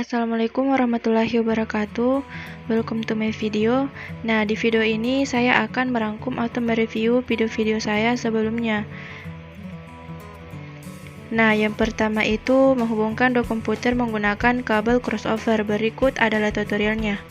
Assalamualaikum warahmatullahi wabarakatuh. Welcome to my video. Nah, di video ini saya akan merangkum atau mereview video-video saya sebelumnya. Nah, yang pertama itu menghubungkan dua komputer menggunakan kabel crossover. Berikut adalah tutorialnya.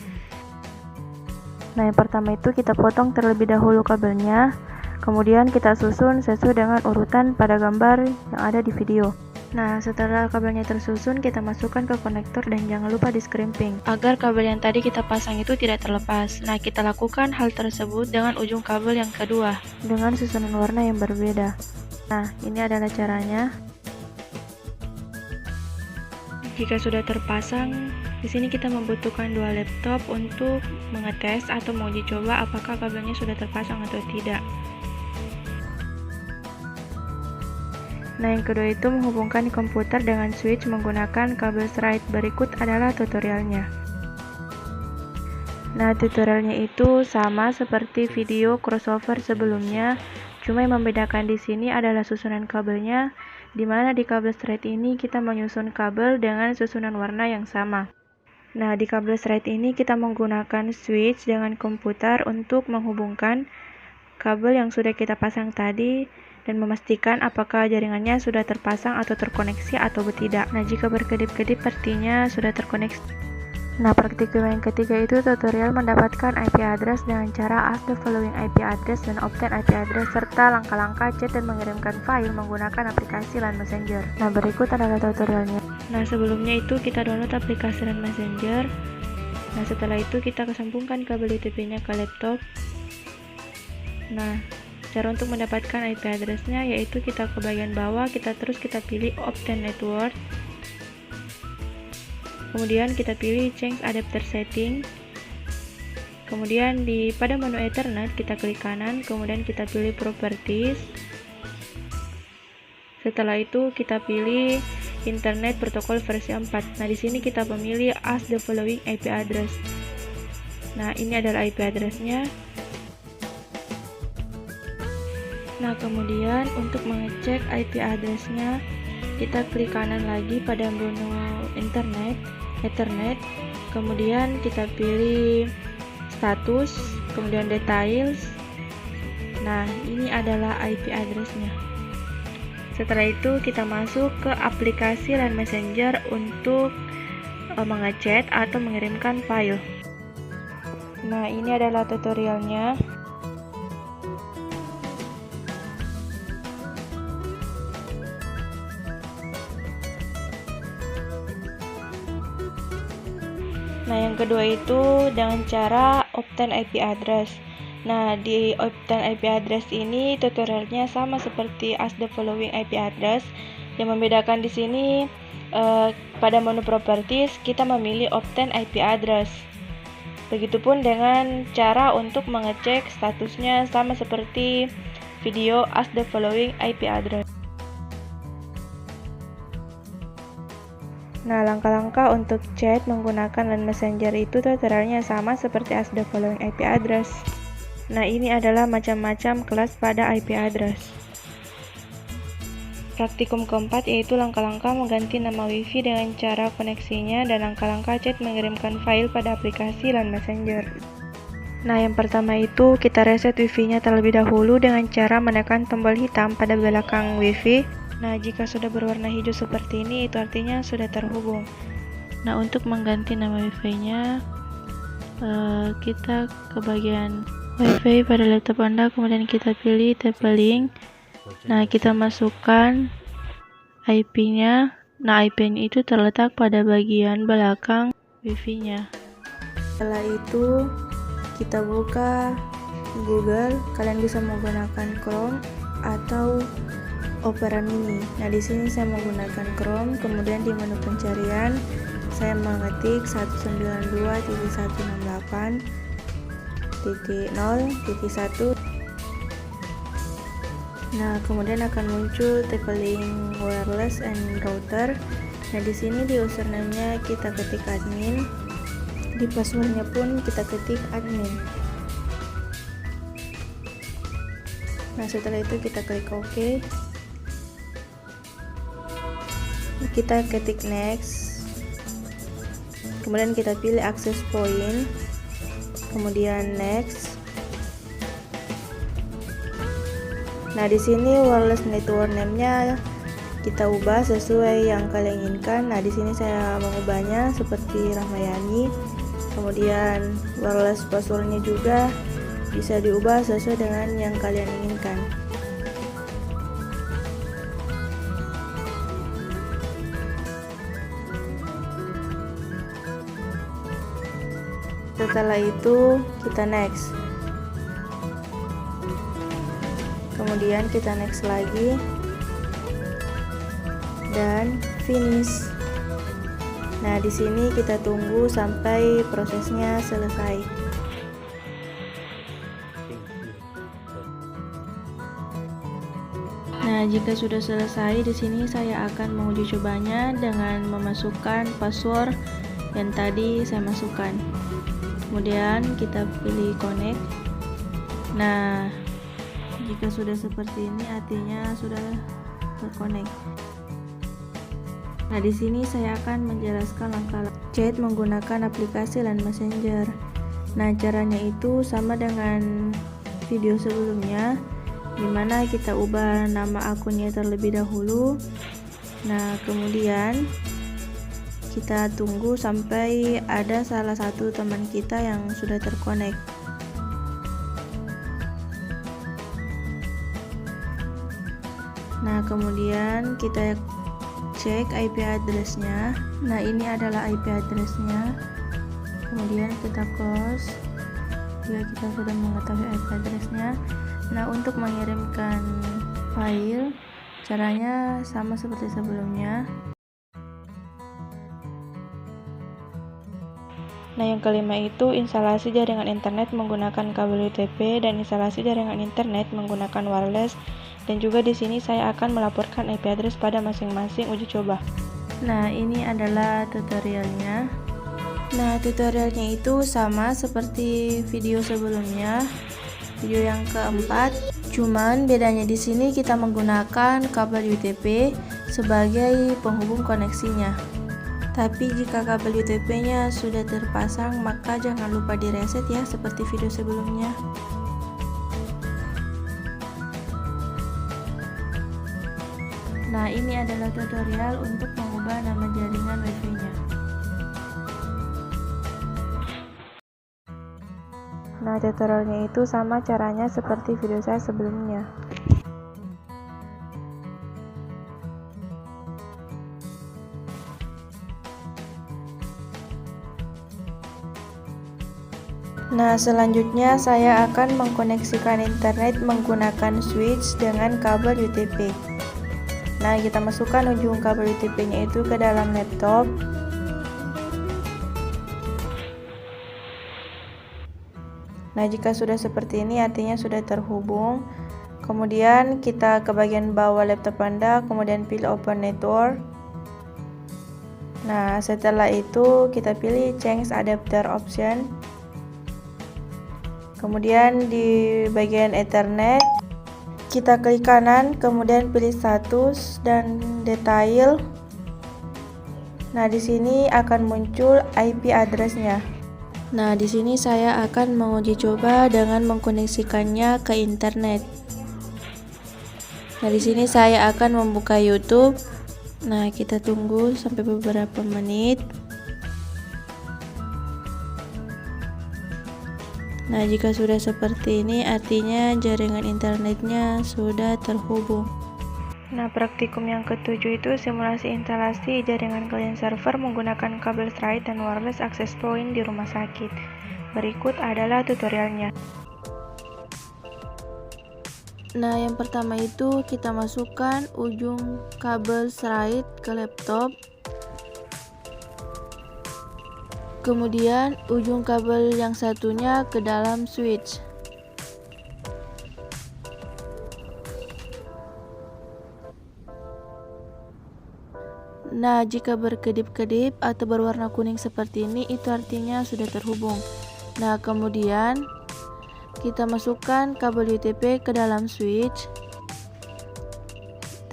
Nah, yang pertama itu kita potong terlebih dahulu kabelnya, kemudian kita susun sesuai dengan urutan pada gambar yang ada di video. Nah, setelah kabelnya tersusun, kita masukkan ke konektor dan jangan lupa di crimping agar kabel yang tadi kita pasang itu tidak terlepas. Nah, kita lakukan hal tersebut dengan ujung kabel yang kedua dengan susunan warna yang berbeda. Nah, ini adalah caranya. Jika sudah terpasang, di sini kita membutuhkan dua laptop untuk mengetes atau menguji coba apakah kabelnya sudah terpasang atau tidak. Nah, yang kedua itu menghubungkan komputer dengan switch menggunakan kabel Thread. Berikut adalah tutorialnya. Nah, tutorialnya itu sama seperti video crossover sebelumnya, cuma yang membedakan di sini adalah susunan kabelnya, di mana di kabel Thread ini kita menyusun kabel dengan susunan warna yang sama. Nah, di kabel Thread ini kita menggunakan switch dengan komputer untuk menghubungkan kabel yang sudah kita pasang tadi dan memastikan apakah jaringannya sudah terpasang atau terkoneksi atau tidak. Nah, jika berkedip-kedip artinya sudah terkoneksi. Nah, praktikum yang ketiga itu tutorial mendapatkan IP address dengan cara ask the following IP address dan obtain IP address serta langkah-langkah chat dan mengirimkan file menggunakan aplikasi LAN Messenger. Nah, berikut adalah tutorialnya. Nah, sebelumnya itu kita download aplikasi LAN Messenger. Nah, setelah itu kita kesambungkan kabel UTP-nya ke laptop. Nah, cara untuk mendapatkan IP address-nya yaitu kita ke bagian bawah, kita pilih Obtain Network. Kemudian kita pilih Change Adapter Setting. Kemudian pada menu Ethernet kita klik kanan, kemudian kita pilih Properties. Setelah itu kita pilih Internet Protocol versi 4. Nah, di sini kita memilih Ask the following IP address. Nah, ini adalah IP address-nya. Nah, kemudian untuk mengecek IP address-nya, kita klik kanan lagi pada menu Ethernet, kemudian kita pilih status, kemudian details. Nah, ini adalah IP address-nya. Setelah itu kita masuk ke aplikasi LAN Messenger untuk mengechat atau mengirimkan file. Nah, ini adalah tutorialnya. Nah, yang kedua itu dengan cara obtain IP address. Nah, di obtain IP address ini tutorialnya sama seperti ask the following IP address. Yang membedakan di sini pada menu properties kita memilih obtain IP address. Begitupun dengan cara untuk mengecek statusnya sama seperti video ask the following IP address. Nah, langkah-langkah untuk chat menggunakan LAN Messenger itu tutorialnya sama seperti ask the following IP address. Nah, ini adalah macam-macam kelas pada IP address. Praktikum keempat yaitu langkah-langkah mengganti nama WiFi dengan cara koneksinya dan langkah-langkah chat mengirimkan file pada aplikasi LAN Messenger. Nah, yang pertama itu kita reset WiFi-nya terlebih dahulu dengan cara menekan tombol hitam pada belakang WiFi. Nah, jika sudah berwarna hijau seperti ini, itu artinya sudah terhubung. Nah, untuk mengganti nama WiFi-nya, kita ke bagian WiFi pada laptop Anda, kemudian kita pilih TP-Link. Nah, kita masukkan IP-nya. Nah, IP-nya itu terletak pada bagian belakang WiFi-nya. Setelah itu, kita buka Google. Kalian bisa menggunakan Chrome atau Opera Mini. Nah, di sini saya menggunakan Chrome, kemudian di menu pencarian saya mengetik 192.168.0.1. Nah, kemudian akan muncul TP-Link wireless and router. Nah, di sini di username-nya kita ketik admin, di password-nya pun kita ketik admin. Nah, setelah itu kita klik OK. Kita ketik next. kemudian kita pilih access point, kemudian next. Nah, di sini wireless network name-nya kita ubah sesuai yang kalian inginkan. Nah, di sini saya mengubahnya seperti Rahmayani. Kemudian wireless password-nya juga bisa diubah sesuai dengan yang kalian inginkan. Setelah itu kita next. Kemudian kita next lagi dan finish. Nah, di sini kita tunggu sampai prosesnya selesai. Nah, jika sudah selesai, di sini saya akan menguji cobanya dengan memasukkan password yang tadi saya masukkan. Kemudian kita pilih connect. Nah, jika sudah seperti ini artinya sudah terkonek. Nah, di sini saya akan menjelaskan langkah chat menggunakan aplikasi LINE Messenger. Nah, caranya itu sama dengan video sebelumnya, dimana kita ubah nama akunnya terlebih dahulu. Nah, kemudian kita tunggu sampai ada salah satu teman kita yang sudah terkonek. Nah, kemudian kita cek IP address-nya. Nah, ini adalah IP address-nya. Kemudian kita close jika kita sudah mengetahui IP address-nya. Nah, untuk mengirimkan file, caranya sama seperti sebelumnya. Nah, yang kelima itu instalasi jaringan internet menggunakan kabel UTP dan instalasi jaringan internet menggunakan wireless. Dan juga di sini saya akan melaporkan IP address pada masing-masing uji coba. Nah, ini adalah tutorialnya. Nah, tutorialnya itu sama seperti video sebelumnya, video yang keempat. Cuman bedanya di sini kita menggunakan kabel UTP sebagai penghubung koneksinya. Tapi jika kabel UTP-nya sudah terpasang, maka jangan lupa direset ya, seperti video sebelumnya. Nah, ini adalah tutorial untuk mengubah nama jaringan Wi-Fi-nya. Nah, tutorialnya itu sama caranya seperti video saya sebelumnya. Nah, selanjutnya saya akan mengkoneksikan internet menggunakan switch dengan kabel UTP. Nah, kita masukkan ujung kabel UTP-nya itu ke dalam laptop. Nah, jika sudah seperti ini artinya sudah terhubung. Kemudian kita ke bagian bawah laptop Anda, kemudian pilih Open Network. Nah, setelah itu kita pilih Change Adapter Option. Kemudian di bagian Ethernet kita klik kanan, kemudian pilih status dan detail. Nah, di sini akan muncul IP address-nya. Nah, di sini saya akan menguji coba dengan mengkoneksikannya ke internet. Nah, di sini saya akan membuka YouTube. Nah, kita tunggu sampai beberapa menit. Nah, jika sudah seperti ini artinya jaringan internetnya sudah terhubung. Nah, praktikum yang ketujuh itu simulasi instalasi jaringan client server menggunakan kabel straight dan wireless access point di rumah sakit. Berikut adalah tutorialnya. Nah, yang pertama itu kita masukkan ujung kabel straight ke laptop. Kemudian ujung kabel yang satunya ke dalam switch. Nah, jika berkedip-kedip atau berwarna kuning seperti ini, itu artinya sudah terhubung. Nah, kemudian kita masukkan kabel UTP ke dalam switch.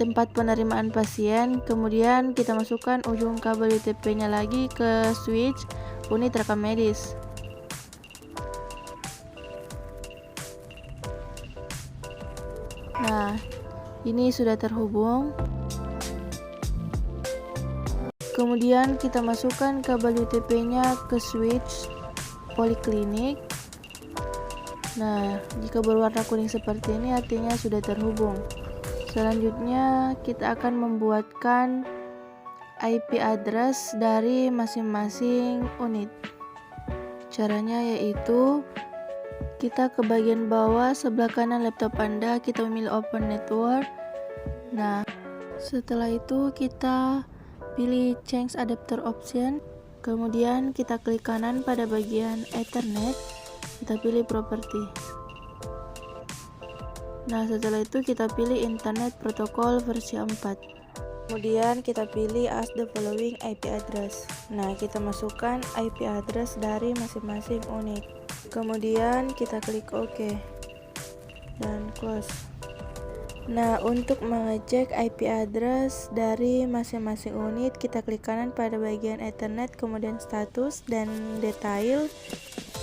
tempat penerimaan pasien, kemudian kita masukkan ujung kabel UTP-nya lagi ke switch unit rekam medis. Nah, ini sudah terhubung. Kemudian kita masukkan kabel UTP-nya ke switch poliklinik. Nah, jika berwarna kuning seperti ini artinya sudah terhubung. Selanjutnya kita akan membuatkan IP address dari masing-masing unit. Caranya yaitu kita ke bagian bawah sebelah kanan laptop Anda, kita memilih Open Network. Nah, setelah itu kita pilih Change Adapter Option. Kemudian kita klik kanan pada bagian Ethernet, kita pilih Property. Nah, setelah itu kita pilih Internet Protocol versi 4. Kemudian kita pilih as the following IP address. Nah, kita masukkan IP address dari masing-masing unit. Kemudian kita klik OK dan close. Nah, untuk mengecek IP address dari masing-masing unit, kita klik kanan pada bagian Ethernet, kemudian status dan detail.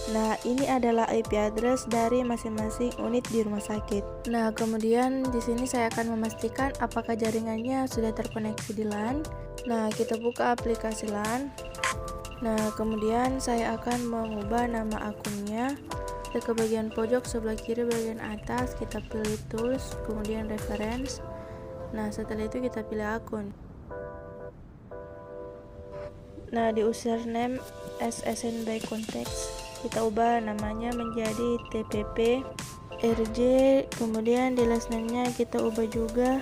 Nah, ini adalah IP address dari masing-masing unit di rumah sakit. Nah, kemudian di sini saya akan memastikan apakah jaringannya sudah terkoneksi di LAN. Nah, kita buka aplikasi LAN. Nah, kemudian saya akan mengubah nama akunnya. Kita ke bagian pojok sebelah kiri bagian atas, kita pilih tools, kemudian reference. Nah, setelah itu kita pilih akun. Nah, di username SSN by context kita ubah namanya menjadi TPP RJ, kemudian di last name-nya kita ubah juga.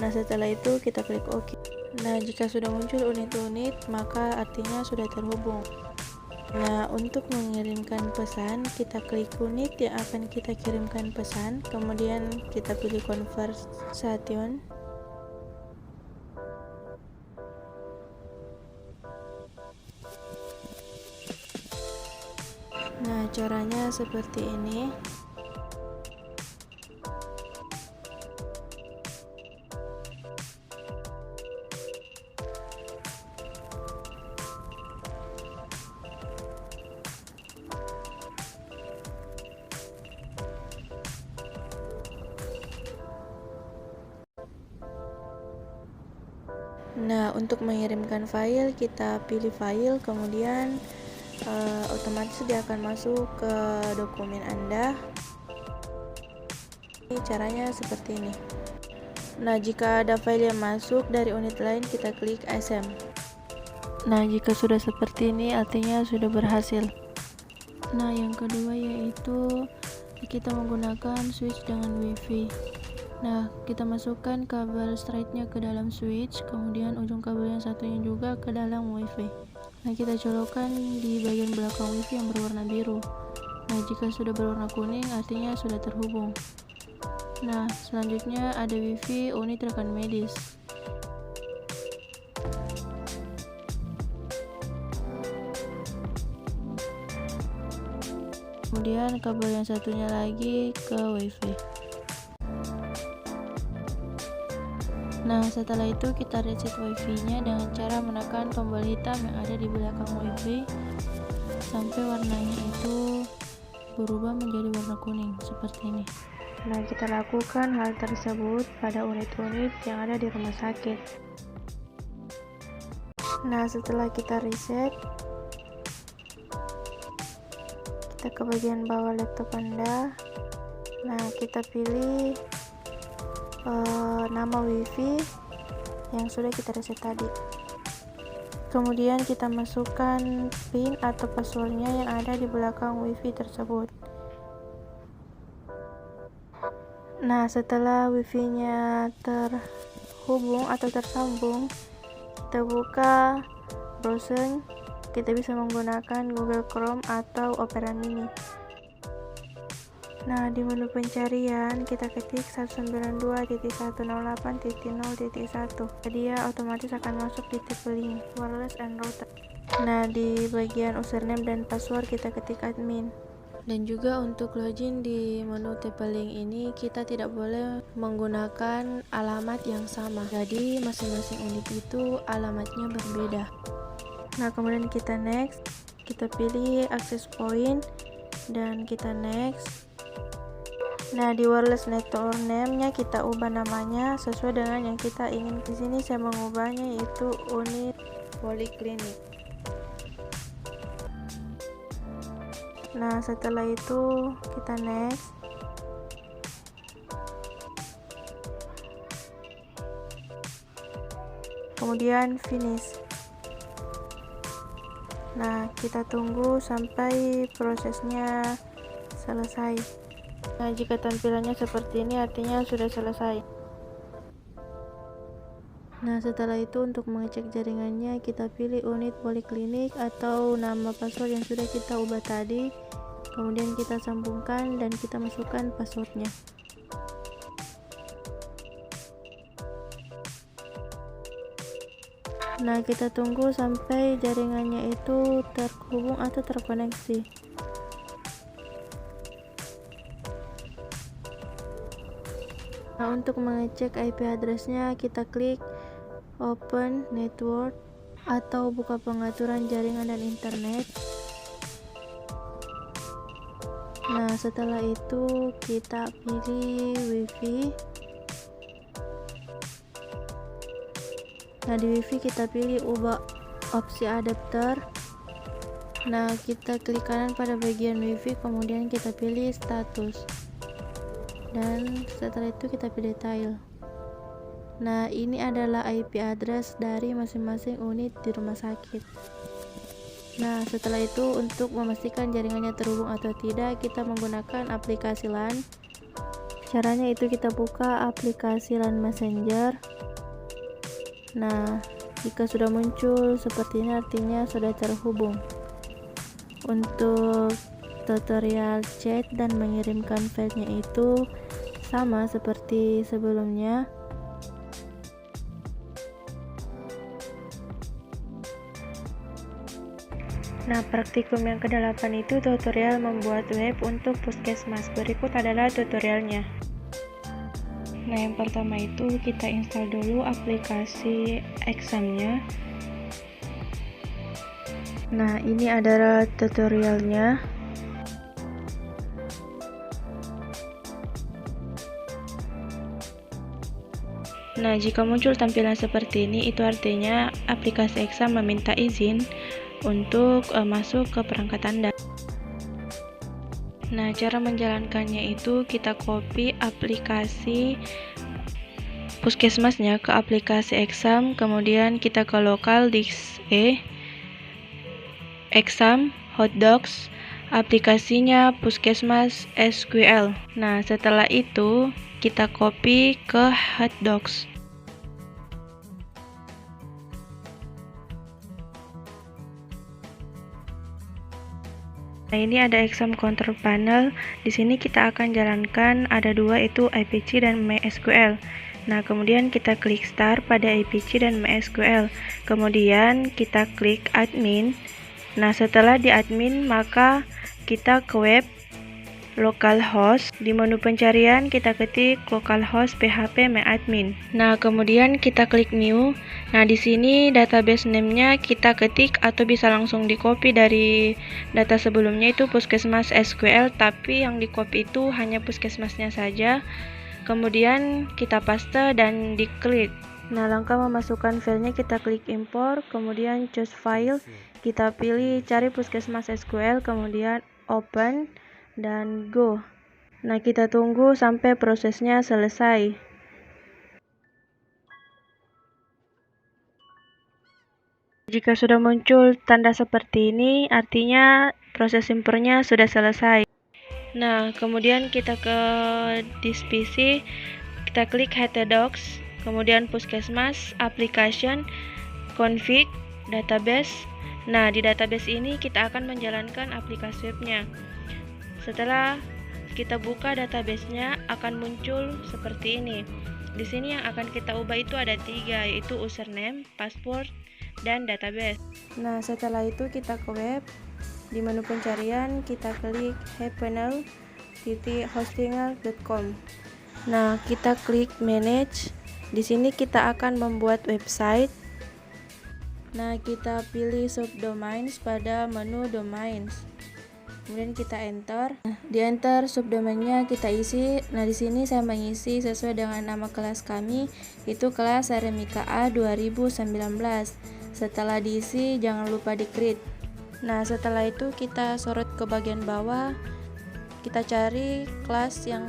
Nah, setelah itu kita klik OK. Nah, jika sudah muncul unit-unit maka artinya sudah terhubung. Nah, untuk mengirimkan pesan kita klik unit yang akan kita kirimkan pesan, kemudian kita pilih conversation. Nah, caranya seperti ini. Nah, untuk mengirimkan file kita pilih file, kemudian otomatis dia akan masuk ke dokumen Anda. Ini caranya seperti ini. Nah, jika ada file yang masuk dari unit lain kita klik SM. Nah, jika sudah seperti ini artinya sudah berhasil. Nah, yang kedua yaitu kita menggunakan switch dengan WiFi. Nah, kita masukkan kabel straight-nya ke dalam switch, kemudian ujung kabel yang satunya juga ke dalam WiFi. Nah, kita colokkan di bagian belakang WiFi yang berwarna biru. Nah, jika sudah berwarna kuning artinya sudah terhubung. Nah, selanjutnya ada WiFi unit rekan medis. Kemudian kabel yang satunya lagi ke WiFi. Nah, setelah itu kita reset WiFi-nya dengan cara menekan tombol hitam yang ada di belakang WiFi sampai warnanya itu berubah menjadi warna kuning seperti ini. Nah, kita lakukan hal tersebut pada unit-unit yang ada di rumah sakit. Nah, setelah kita reset, kita ke bagian bawah laptop Anda. Nah, kita pilih nama WiFi yang sudah kita reset tadi. Kemudian kita masukkan PIN atau passwordnya yang ada di belakang WiFi tersebut. Nah, setelah WiFi-nya terhubung atau tersambung, kita buka browser. Kita bisa menggunakan Google Chrome atau Opera Mini. Nah, di menu pencarian kita ketik 192.168.0.1. Dia otomatis akan masuk di tipe link wireless and router. Nah, di bagian username dan password kita ketik admin. Dan juga untuk login di menu TP-Link ini kita tidak boleh menggunakan alamat yang sama. Jadi masing-masing unit itu alamatnya berbeda. Nah, kemudian kita next, kita pilih access point dan kita next. Nah, di wireless network name-nya kita ubah namanya sesuai dengan yang kita ingin. Di sini saya mengubahnya yaitu unit poliklinik. Nah, setelah itu kita next. Kemudian finish. Nah, kita tunggu sampai prosesnya selesai. Nah, jika tampilannya seperti ini artinya sudah selesai. Nah, setelah itu untuk mengecek jaringannya kita pilih unit poliklinik atau nama password yang sudah kita ubah tadi. Kemudian kita sambungkan dan kita masukkan passwordnya. Nah, kita tunggu sampai jaringannya itu terhubung atau terkoneksi. Nah, untuk mengecek IP address-nya kita klik Open Network atau buka pengaturan jaringan dan internet. Nah, setelah itu kita pilih WiFi. Nah, di WiFi kita pilih ubah opsi adapter. Nah, kita klik kanan pada bagian WiFi, kemudian kita pilih status. Dan setelah itu kita pilih tile. Nah, ini adalah IP address dari masing-masing unit di rumah sakit. Nah, setelah itu untuk memastikan jaringannya terhubung atau tidak, kita menggunakan aplikasi LAN. Caranya itu kita buka aplikasi LAN Messenger. Nah, jika sudah muncul seperti ini artinya sudah terhubung. Untuk tutorial chat dan mengirimkan filenya itu sama seperti sebelumnya. Nah, praktikum yang ke-8 itu tutorial membuat web untuk puskesmas. Berikut adalah tutorialnya. Nah, yang pertama itu kita install dulu aplikasi examnya. Nah, ini adalah tutorialnya. Nah, jika muncul tampilan seperti ini, itu artinya aplikasi exam meminta izin untuk masuk ke perangkat Anda. Nah, cara menjalankannya itu kita copy aplikasi puskesmasnya ke aplikasi exam, kemudian kita ke lokal disk exam hotdocs, aplikasinya puskesmas SQL. Nah, setelah itu kita copy ke hotdocs. Nah, ini ada exam control panel. Di sini kita akan jalankan ada dua, itu IPC dan MySQL. Nah, kemudian kita klik start pada IPC dan MySQL. Kemudian kita klik admin. Nah, setelah di admin maka kita ke web localhost. Di menu pencarian kita ketik localhost php myadmin. Nah, kemudian kita klik new. Nah, di sini database name-nya kita ketik atau bisa langsung di-copy dari data sebelumnya itu puskesmas SQL, tapi yang di-copy itu hanya puskesmasnya saja. Kemudian kita paste dan diklik. Nah, langkah memasukkan filenya kita klik import, kemudian choose file, kita pilih cari puskesmas SQL, kemudian open dan go. Nah, kita tunggu sampai prosesnya selesai. Jika sudah muncul tanda seperti ini, artinya proses impornya sudah selesai. Nah, kemudian kita ke disk PC, kita klik heterodocs, kemudian puskesmas, application, config, database. Nah, di database ini kita akan menjalankan aplikasi webnya. Setelah kita buka database-nya akan muncul seperti ini. Di sini yang akan kita ubah itu ada 3, yaitu username, password, dan database. Nah, setelah itu kita ke web. Di menu pencarian kita klik hostengel.com. Nah, kita klik manage. Di sini kita akan membuat website. Nah, kita pilih subdomains pada menu domains. Kemudian kita enter. Di enter subdomainnya kita isi. Nah, di sini saya mengisi sesuai dengan nama kelas kami, itu kelas Aeremika A 2019. Setelah diisi, jangan lupa di create. Nah, setelah itu kita sorot ke bagian bawah. Kita cari kelas yang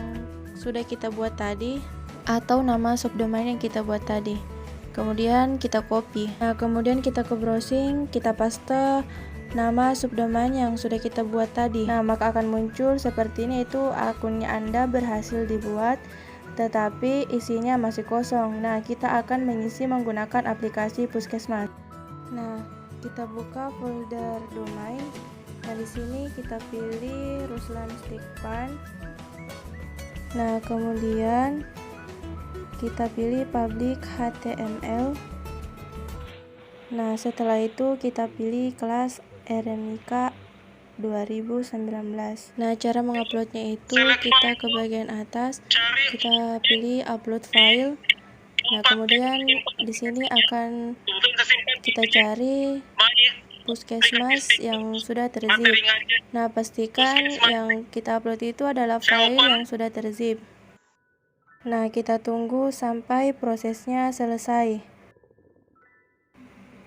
sudah kita buat tadi atau nama subdomain yang kita buat tadi. Kemudian kita copy. Nah, kemudian kita ke browsing, kita paste nama subdomain yang sudah kita buat tadi. Nah, maka akan muncul seperti ini, itu akunnya Anda berhasil dibuat, tetapi isinya masih kosong. Nah, kita akan mengisi menggunakan aplikasi Puskesmas. Nah, kita buka folder domain. Nah, di sini kita pilih Ruslan Stikpan. Nah, kemudian kita pilih public HTML. Nah, setelah itu kita pilih kelas Aeremika 2019. Nah, cara menguploadnya itu kita ke bagian atas, kita pilih upload file. Nah, kemudian di sini akan kita cari Puskesmas yang sudah terzip. Nah, pastikan yang kita upload itu adalah file yang sudah terzip. Nah, kita tunggu sampai prosesnya selesai.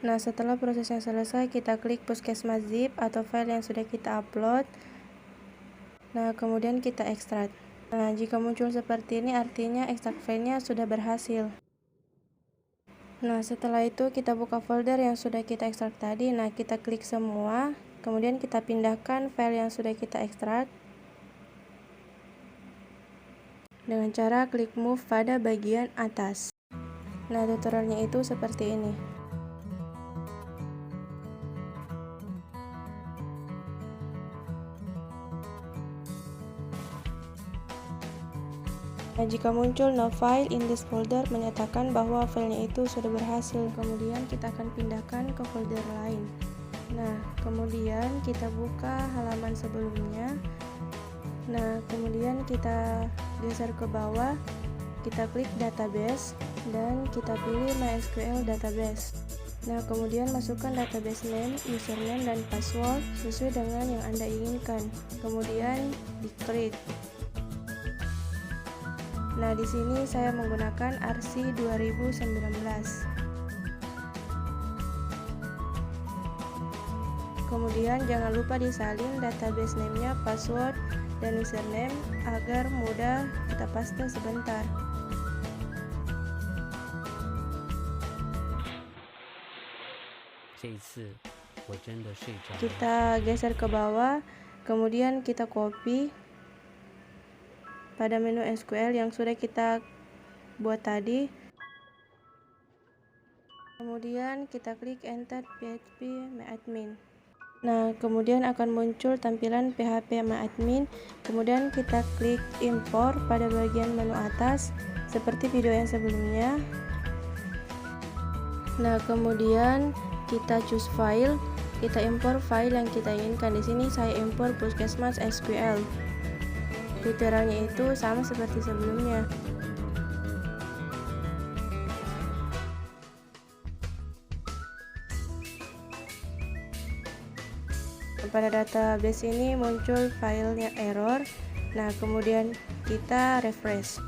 Nah, setelah prosesnya selesai, kita klik Puskesmas zip atau file yang sudah kita upload. Nah, kemudian kita ekstrak. Nah, jika muncul seperti ini, artinya ekstrak filenya sudah berhasil. Nah, setelah itu kita buka folder yang sudah kita ekstrak tadi. Nah, kita klik semua, kemudian kita pindahkan file yang sudah kita ekstrak dengan cara klik move pada bagian atas. Nah, tutorialnya itu seperti ini. Nah, jika muncul no file in this folder, menyatakan bahwa filenya itu sudah berhasil. Kemudian kita akan pindahkan ke folder lain. Nah, kemudian kita buka halaman sebelumnya. Nah, kemudian kita geser ke bawah, kita klik database dan kita pilih MySQL database. Nah, kemudian masukkan database name, username, dan password sesuai dengan yang Anda inginkan. Kemudian di create. Nah, di sini saya menggunakan RC 2019. Kemudian jangan lupa disalin database name-nya, password, dan username agar mudah kita paste sebentar. Kita geser ke bawah, kemudian kita copy pada menu SQL yang sudah kita buat tadi. Kemudian kita klik enter PHP MyAdmin. Nah, kemudian akan muncul tampilan PHP MyAdmin. Kemudian kita klik import pada bagian menu atas seperti video yang sebelumnya. Nah, kemudian kita choose file, kita import file yang kita inginkan. Di sini saya import Puskesmas SQL. Tutorialnya itu sama seperti sebelumnya. Pada database ini muncul filenya error. Nah, kemudian kita refresh.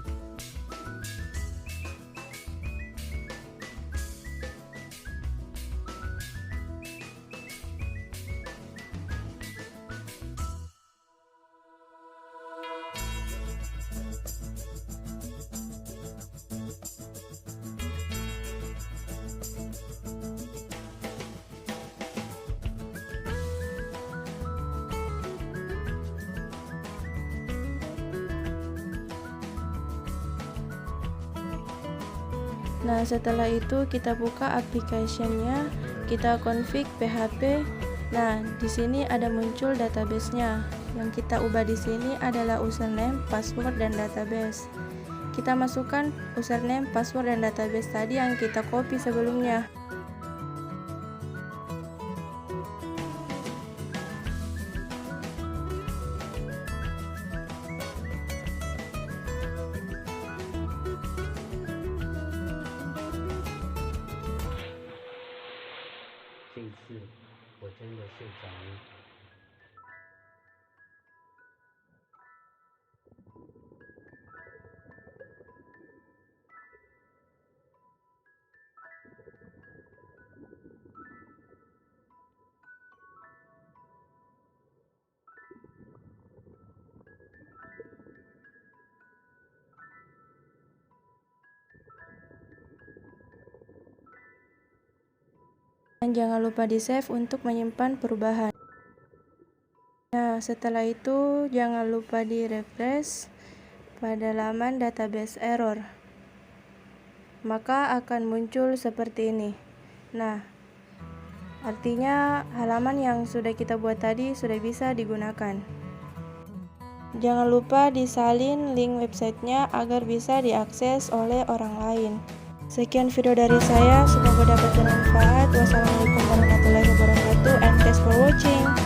Nah, setelah itu kita buka application-nya, kita config PHP. Nah, di sini ada muncul database-nya. Yang kita ubah di sini adalah username, password, dan database. Kita masukkan username, password, dan database tadi yang kita copy sebelumnya. Dan jangan lupa di save untuk menyimpan perubahan. Nah, setelah itu jangan lupa di refresh pada laman database error. Maka akan muncul seperti ini. Nah, artinya halaman yang sudah kita buat tadi sudah bisa digunakan. Jangan lupa disalin link websitenya agar bisa diakses oleh orang lain. Sekian video dari saya, semoga dapat bermanfaat. Wassalamualaikum warahmatullahi wabarakatuh, and thanks for watching.